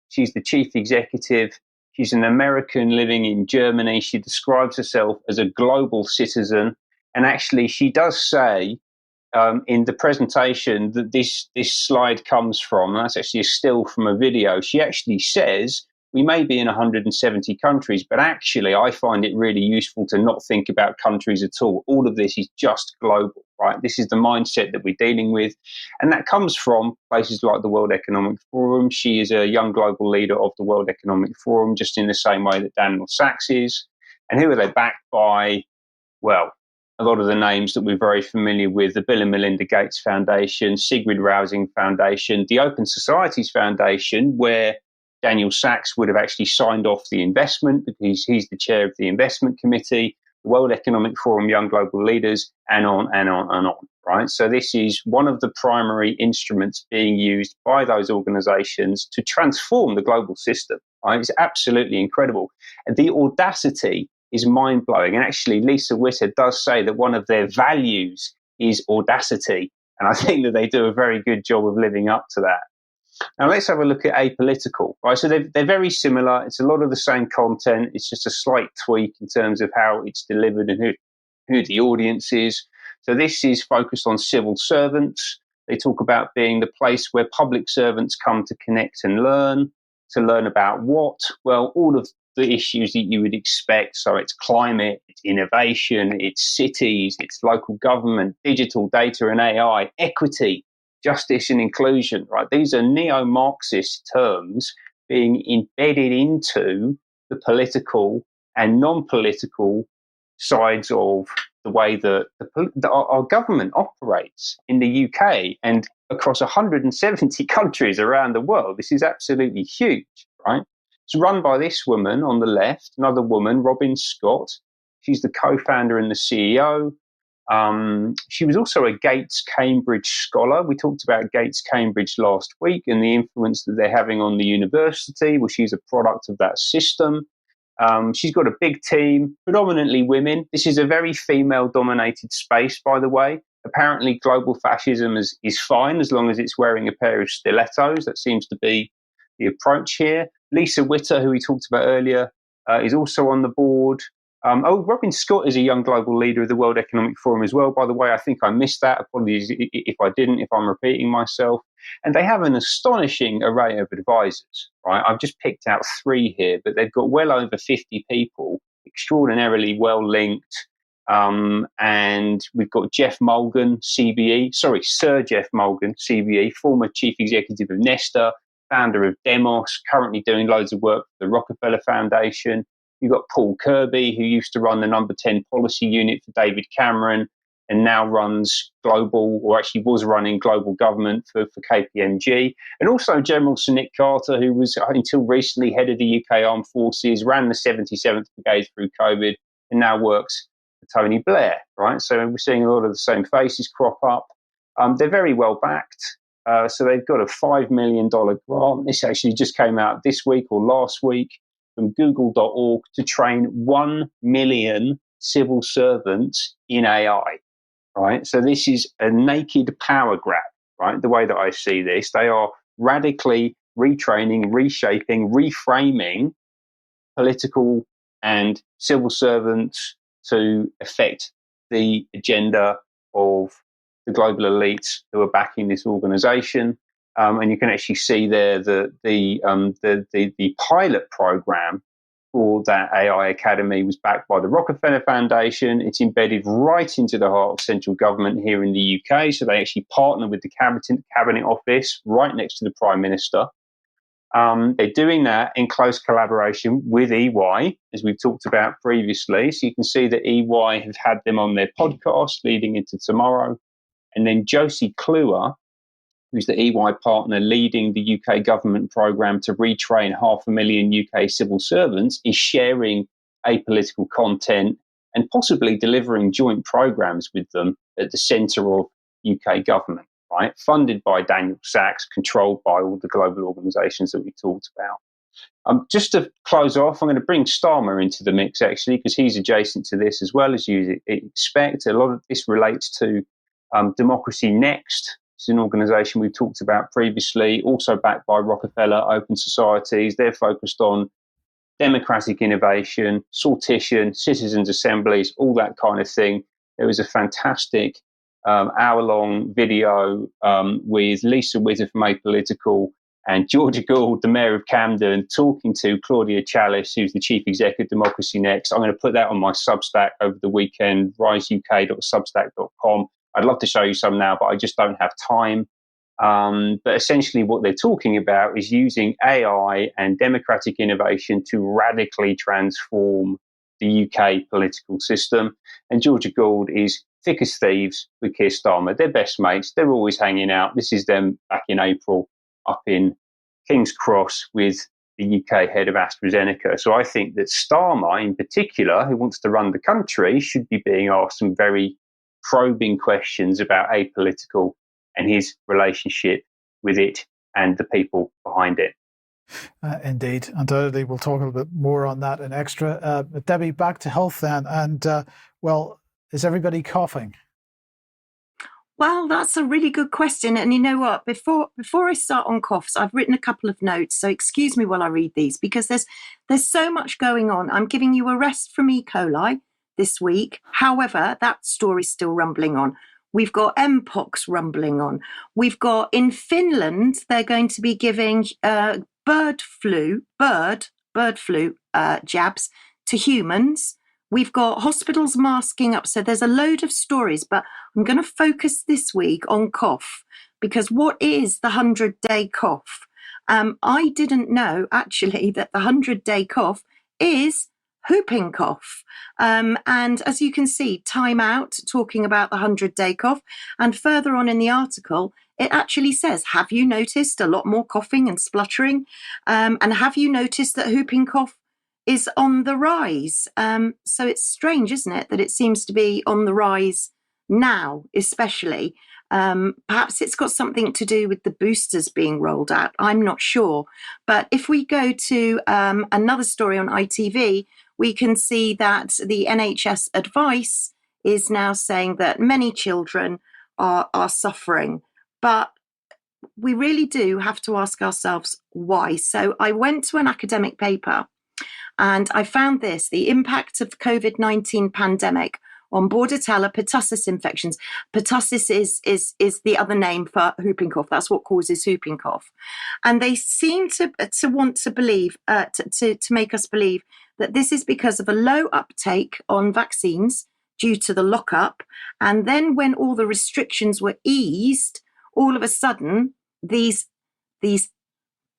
She's the chief executive. She's an American living in Germany. She describes herself as a global citizen. And actually, she does say in the presentation that this slide comes from, and that's actually a still from a video. She actually says, we may be in 170 countries, but actually I find it really useful to not think about countries at all. All of this is just global, right? This is the mindset that we're dealing with. And that comes from places like the World Economic Forum. She is a young global leader of the World Economic Forum, just in the same way that Daniel Sachs is. And who are they backed by? Well, a lot of the names that we're very familiar with, the Bill and Melinda Gates Foundation, Sigrid Rousing Foundation, the Open Societies Foundation, where Daniel Sachs would have actually signed off the investment because he's the chair of the investment committee, the World Economic Forum, Young Global Leaders, and on and on and on, right? So this is one of the primary instruments being used by those organizations to transform the global system, right? It's absolutely incredible. And the audacity is mind-blowing. And actually, Lisa Witter does say that one of their values is audacity. And I think that they do a very good job of living up to that. Now, let's have a look at Apolitical. Right? So they're very similar. It's a lot of the same content. It's just a slight tweak in terms of how it's delivered and who the audience is. So this is focused on civil servants. They talk about being the place where public servants come to connect and learn. To learn about what? Well, all of the issues that you would expect. So it's climate, it's innovation, it's cities, it's local government, digital data and AI, equity, justice and inclusion, right? These are neo-Marxist terms being embedded into the political and non-political sides of the way that our government operates in the UK and across 170 countries around the world. This is absolutely huge, right? It's run by this woman on the left, another woman, Robin Scott. She's the co-founder and the CEO. She was also a Gates Cambridge scholar. We talked about Gates Cambridge last week and the influence that they're having on the university. Well, she's a product of that system. She's got a big team, predominantly women. This is a very female-dominated space, by the way. Apparently, global fascism is fine as long as it's wearing a pair of stilettos. That seems to be the approach here. Lisa Witter, who we talked about earlier, is also on the board. Robin Scott is a young global leader of the World Economic Forum as well. By the way, I think I missed that. Apologies if I didn't, if I'm repeating myself. And they have an astonishing array of advisors, right? I've just picked out 3 here, but they've got well over 50 people, extraordinarily well linked. And we've got Jeff Mulgan, Sir Jeff Mulgan, CBE, former chief executive of Nesta, founder of Demos, currently doing loads of work for the Rockefeller Foundation. You've got Paul Kirby, who used to run the number 10 policy unit for David Cameron. and now runs global, or actually was running global government for KPMG. And also General Sir Nick Carter, who was until recently head of the UK Armed Forces, ran the 77th Brigade through COVID, and now works for Tony Blair, right? So we're seeing a lot of the same faces crop up. They're very well backed. So they've got a $5 million grant. This actually just came out this week or last week from google.org to train 1 million civil servants in AI, right? So this is a naked power grab, right? The way that I see this, they are radically retraining, reshaping, reframing political and civil servants to affect the agenda of the global elites who are backing this organization. And you can actually see there the pilot program for that AI Academy was backed by the Rockefeller Foundation. It's embedded right into the heart of central government here in the UK. So they actually partner with the Cabinet Office right next to the Prime Minister. They're doing that in close collaboration with EY, as we've talked about previously. So you can see that EY have had them on their podcast leading into tomorrow. And then Josie Kluwer, who's the EY partner leading the UK government programme to retrain 500,000 UK civil servants, is sharing apolitical content and possibly delivering joint programmes with them at the centre of UK government, right? Funded by Daniel Sachs, controlled by all the global organisations that we talked about. Just to close off, I'm going to bring Starmer into the mix, actually, because he's adjacent to this as well, as you expect. A lot of this relates to Democracy Next. It's an organisation we've talked about previously, also backed by Rockefeller Open Societies. They're focused on democratic innovation, sortition, citizens' assemblies, all that kind of thing. There was a fantastic hour-long video with Lisa Witter from Apolitical and Georgia Gould, the Mayor of Camden, talking to Claudia Chalice, who's the Chief Executive of Democracy Next. I'm going to put that on my Substack over the weekend, riseuk.substack.com. I'd love to show you some now, but I just don't have time. But essentially what they're talking about is using AI and democratic innovation to radically transform the UK political system. And Georgia Gould is thick as thieves with Keir Starmer. They're best mates. They're always hanging out. This is them back in April up in King's Cross with the UK head of AstraZeneca. So I think that Starmer in particular, who wants to run the country, should be being asked some very probing questions about apolitical and his relationship with it and the people behind it. Indeed. Undoubtedly, we'll talk a little bit more on that in extra. But Debbie, back to health then. And, well, is everybody coughing? Well, that's a really good question. And you know what? Before I start on coughs, I've written a couple of notes. So excuse me while I read these, because there's so much going on. I'm giving you a rest from E. coli this week. However, that story's still rumbling on. We've got Mpox rumbling on. We've got in Finland, they're going to be giving bird flu jabs to humans. We've got hospitals masking up. So there's a load of stories, but I'm going to focus this week on cough, because what is the 100-day cough? I didn't know actually that the 100-day cough is whooping cough. And as you can see, Time Out talking about the 100-day cough. And further on in the article, it actually says, have you noticed a lot more coughing and spluttering? And have you noticed that whooping cough is on the rise? So it's strange, isn't it, that it seems to be on the rise now, especially. Perhaps it's got something to do with the boosters being rolled out. I'm not sure. But if we go to another story on ITV, we can see that the NHS advice is now saying that many children are suffering. But we really do have to ask ourselves why. So I went to an academic paper and I found this: the impact of COVID-19 pandemic on Bordetella pertussis infections. Pertussis is the other name for whooping cough. That's what causes whooping cough. And they seem to want to believe, to make us believe that this is because of a low uptake on vaccines due to the lockup. And then when all the restrictions were eased, all of a sudden, these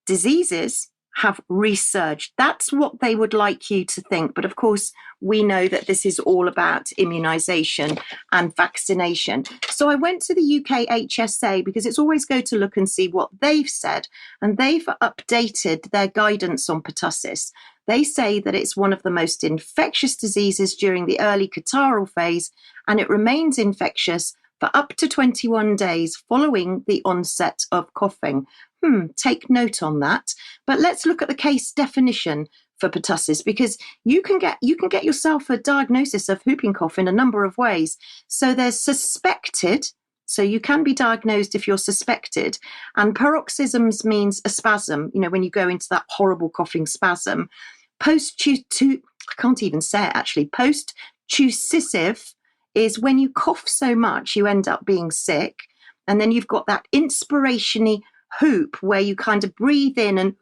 diseases have resurged. That's what they would like you to think. But of course, we know that this is all about immunisation and vaccination. So I went to the UK HSA because it's always good to look and see what they've said. And they've updated their guidance on pertussis. They say that it's one of the most infectious diseases during the early catarrhal phase, and it remains infectious for up to 21 days following the onset of coughing. Take note on that. But let's look at the case definition for pertussis, because you can get yourself a diagnosis of whooping cough in a number of ways. So there's suspected. So you can be diagnosed if you're suspected. And paroxysms means a spasm, when you go into that horrible coughing spasm. I can't even say it actually. Post-tussive is when you cough so much you end up being sick. And then you've got that inspiration-y whoop where you kind of breathe in and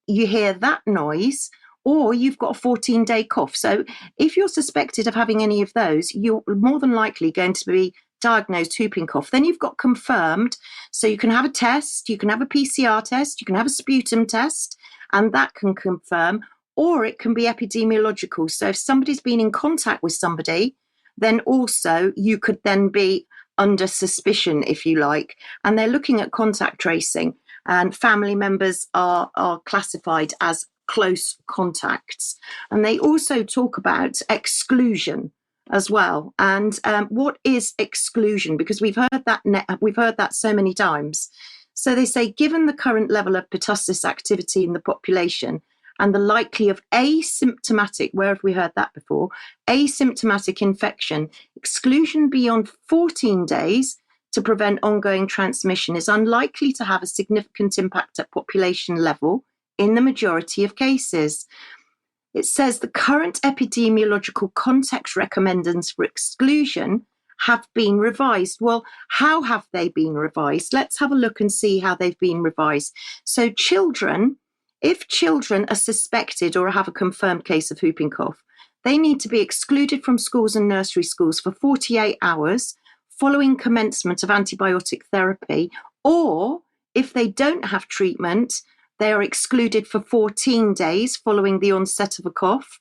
you hear that noise, or you've got a 14-day cough. So if you're suspected of having any of those, you're more than likely going to be diagnosed whooping cough. Then you've got confirmed. So you can have a test, you can have a PCR test, you can have a sputum test, and that can confirm, or it can be epidemiological. So if somebody's been in contact with somebody, then also you could then be under suspicion, if you like. And they're looking at contact tracing, and family members are classified as close contacts. And they also talk about exclusion as well. And what is exclusion? Because we've heard that so many times. So they say, given the current level of pertussis activity in the population and the likely of asymptomatic, where have we heard that before? Asymptomatic infection, exclusion beyond 14 days to prevent ongoing transmission is unlikely to have a significant impact at population level in the majority of cases. It says the current epidemiological context recommendations for exclusion have been revised. Well, how have they been revised? Let's have a look and see how they've been revised. So if children are suspected or have a confirmed case of whooping cough, they need to be excluded from schools and nursery schools for 48 hours following commencement of antibiotic therapy, or if they don't have treatment, they are excluded for 14 days following the onset of a cough.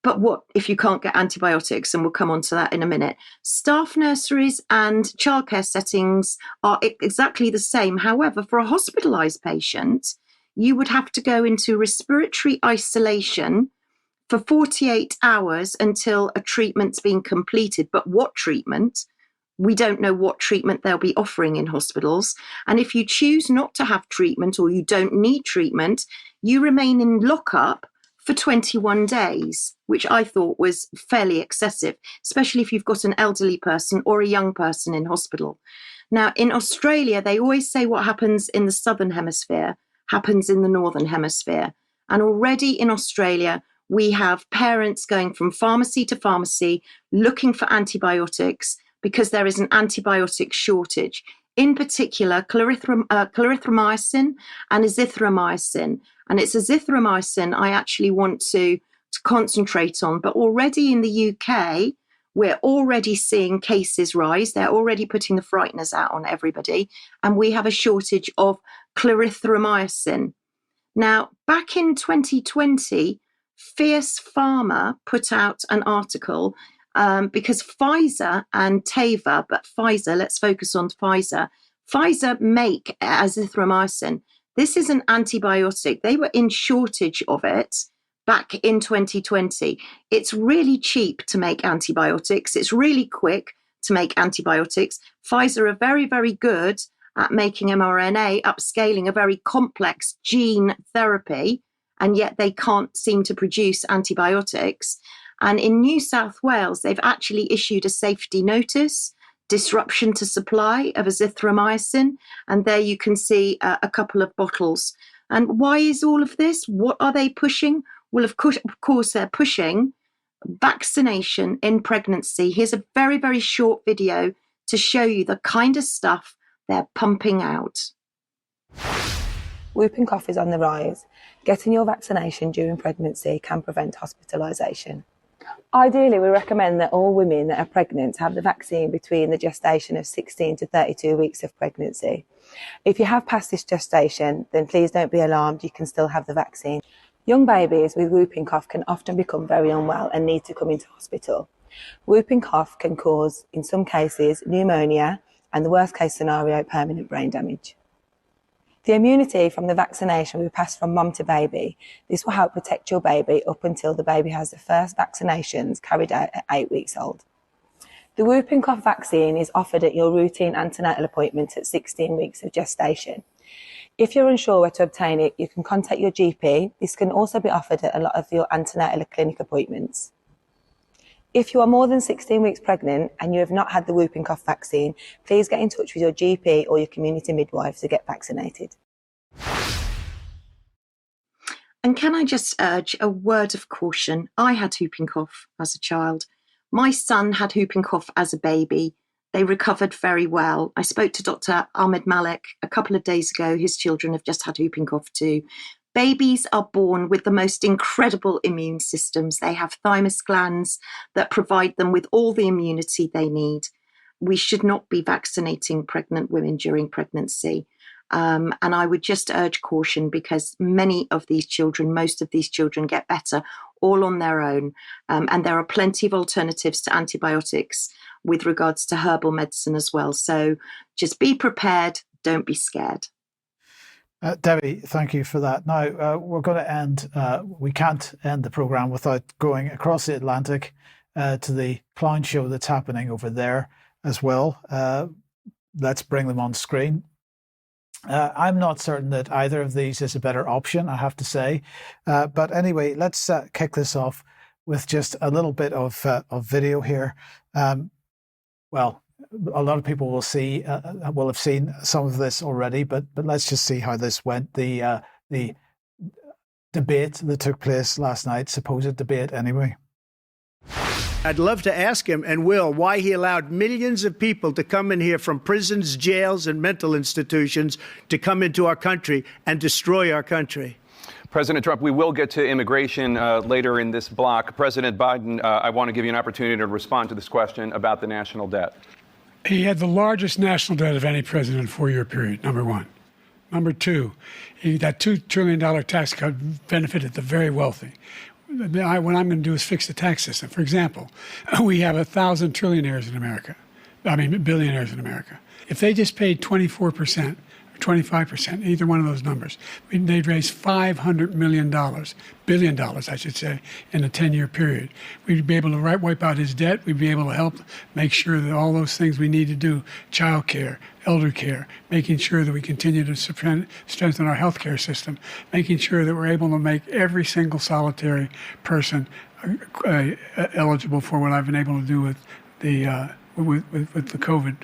But what if you can't get antibiotics? And we'll come on to that in a minute. Staff nurseries and childcare settings are exactly the same. However, for a hospitalised patient, you would have to go into respiratory isolation for 48 hours until a treatment's been completed. But what treatment? We don't know what treatment they'll be offering in hospitals. And if you choose not to have treatment or you don't need treatment, you remain in lockup for 21 days, which I thought was fairly excessive, especially if you've got an elderly person or a young person in hospital. Now, in Australia, they always say what happens in the southern hemisphere happens in the northern hemisphere. And already in Australia, we have parents going from pharmacy to pharmacy looking for antibiotics because there is an antibiotic shortage, in particular clarithromycin and azithromycin. And it's azithromycin I actually want to concentrate on. But already in the UK, we're already seeing cases rise. They're already putting the frighteners out on everybody. And we have a shortage of clarithromycin. Now, back in 2020, Fierce Pharma put out an article because Pfizer and Teva, but Pfizer, let's focus on Pfizer. Pfizer make azithromycin. This is an antibiotic. They were in shortage of it back in 2020. It's really cheap to make antibiotics. It's really quick to make antibiotics. Pfizer are very, very good at making mRNA, upscaling a very complex gene therapy, and yet they can't seem to produce antibiotics. And in New South Wales, they've actually issued a safety notice, disruption to supply of azithromycin. And there you can see a couple of bottles. And why is all of this? What are they pushing? Well, of course, they're pushing vaccination in pregnancy. Here's a very, very short video to show you the kind of stuff they're pumping out. Whooping cough is on the rise. Getting your vaccination during pregnancy can prevent hospitalisation. Ideally, we recommend that all women that are pregnant have the vaccine between the gestation of 16 to 32 weeks of pregnancy. If you have passed this gestation, then please don't be alarmed, you can still have the vaccine. Young babies with whooping cough can often become very unwell and need to come into hospital. Whooping cough can cause, in some cases, pneumonia and the worst case scenario, permanent brain damage. The immunity from the vaccination will be passed from mum to baby. This will help protect your baby up until the baby has the first vaccinations carried out at 8 weeks old. The whooping cough vaccine is offered at your routine antenatal appointment at 16 weeks of gestation. If you're unsure where to obtain it, you can contact your GP. This can also be offered at a lot of your antenatal clinic appointments. If you are more than 16 weeks pregnant and you have not had the whooping cough vaccine, please get in touch with your GP or your community midwife to get vaccinated. And can I just urge a word of caution? I had whooping cough as a child. My son had whooping cough as a baby. They recovered very well. I spoke to Dr. Ahmed Malik a couple of days ago. His children have just had whooping cough too. Babies are born with the most incredible immune systems. They have thymus glands that provide them with all the immunity they need. We should not be vaccinating pregnant women during pregnancy. And I would just urge caution because many of these children, most of these children get better all on their own. And there are plenty of alternatives to antibiotics with regards to herbal medicine as well. So just be prepared, don't be scared. Debbie, thank you for that. Now, we're going to end, we can't end the programme without going across the Atlantic to the clown show that's happening over there as well. Let's bring them on screen. I'm not certain that either of these is a better option, I have to say. But anyway, let's kick this off with just a little bit of video here. Well, a lot of people will have seen some of this already, but let's just see how this went. The debate that took place last night, supposed debate anyway. I'd love to ask him, and will, why he allowed millions of people to come in here from prisons, jails, and mental institutions to come into our country and destroy our country. President Trump, we will get to immigration later in this block. President Biden, I want to give you an opportunity to respond to this question about the national debt. He had the largest national debt of any president in a 4-year period, number one. Number two, that $2 trillion tax cut benefited the very wealthy. What I'm going to do is fix the tax system. For example, we have 1,000 trillionaires in America. Billionaires in America. If they just paid 24%, 25%, either one of those numbers, they'd raise $500 billion, I should say, in a 10-year period. We'd be able to wipe out his debt. We'd be able to help make sure that all those things we need to do, child care, elder care, making sure that we continue to strengthen our healthcare system, making sure that we're able to make every single solitary person eligible for what I've been able to do with the with the COVID,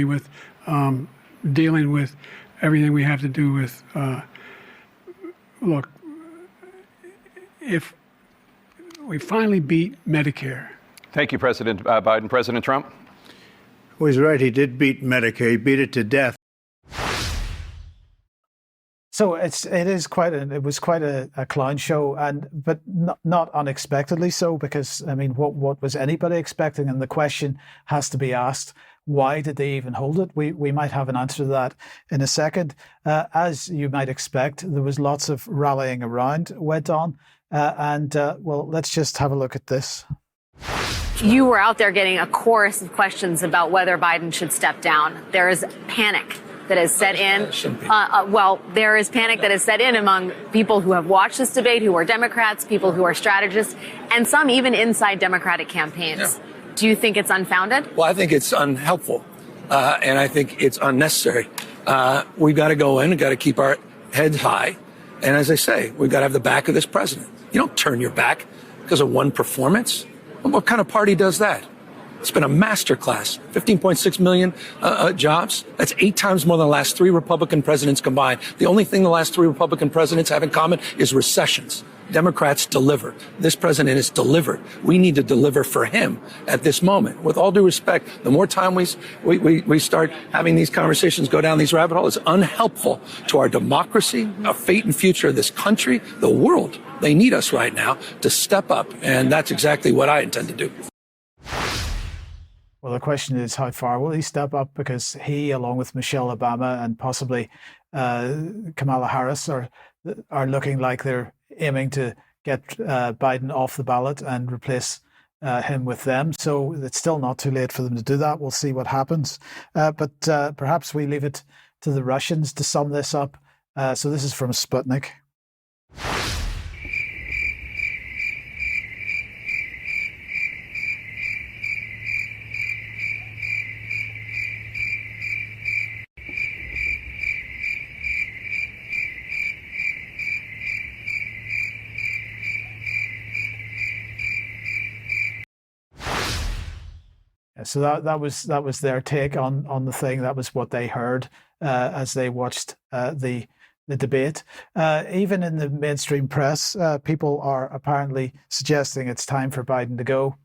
with dealing with everything we have to do with, look, if we finally beat Medicare. Thank you, President Biden. President Trump? Well, he's right. He did beat Medicare. He beat it to death. So it was quite a clown show, but not unexpectedly so, because I mean, what was anybody expecting? And the question has to be asked: why did they even hold it? We might have an answer to that in a second. As you might expect, there was lots of rallying around went on, well, let's just have a look at this. You were out there getting a chorus of questions about whether Biden should step down. There is panic that has set in. There is panic that has set in among people who have watched this debate, who are Democrats, people who are strategists, and some even inside Democratic campaigns. Yeah. Do you think it's unfounded? Well, I think it's unhelpful, and I think it's unnecessary. We've got to go in and got to keep our heads high. And as I say, we've got to have the back of this president. You don't turn your back because of one performance. What kind of party does that? It's been a masterclass. 15.6 million jobs. That's 8 times more than the last 3 Republican presidents combined. The only thing the last 3 Republican presidents have in common is recessions. Democrats deliver. This president has delivered. We need to deliver for him at this moment. With all due respect, the more time we start having these conversations, go down these rabbit holes, it's unhelpful to our democracy, our fate and future of this country, the world. They need us right now to step up, and that's exactly what I intend to do. Well, the question is, how far will he step up? Because he, along with Michelle Obama and possibly Kamala Harris, are looking like they're aiming to get Biden off the ballot and replace him with them. So it's still not too late for them to do that. We'll see what happens. But perhaps we leave it to the Russians to sum this up. So this is from Sputnik. So that was their take on the thing. That was what they heard as they watched the debate. Even in the mainstream press, people are apparently suggesting it's time for Biden to go.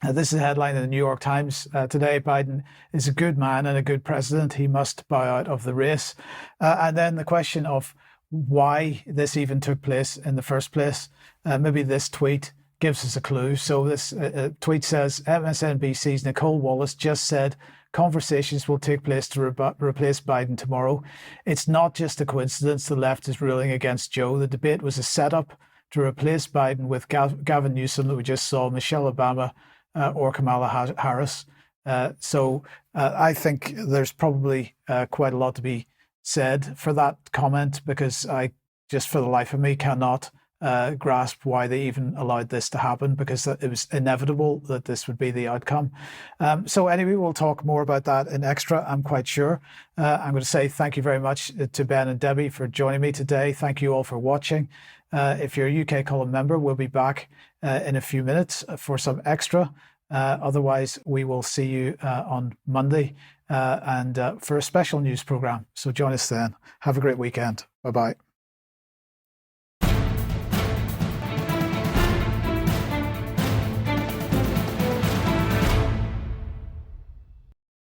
This is a headline in the New York Times today. Biden is a good man and a good president. He must bow out of the race. And then the question of why this even took place in the first place. Maybe this tweet gives us a clue. So this tweet says, MSNBC's Nicole Wallace just said conversations will take place to replace Biden tomorrow. It's not just a coincidence the left is ruling against Joe. The debate was a setup to replace Biden with Gavin Newsom that we just saw, Michelle Obama or Kamala Harris. So I think there's probably quite a lot to be said for that comment, because I just for the life of me cannot grasp why they even allowed this to happen, because it was inevitable that this would be the outcome. So anyway, we'll talk more about that in Extra, I'm quite sure. I'm going to say thank you very much to Ben and Debbie for joining me today. Thank you all for watching. If you're a UK Column member, we'll be back in a few minutes for some Extra. Otherwise, we will see you on Monday and for a special news program. So join us then. Have a great weekend. Bye-bye.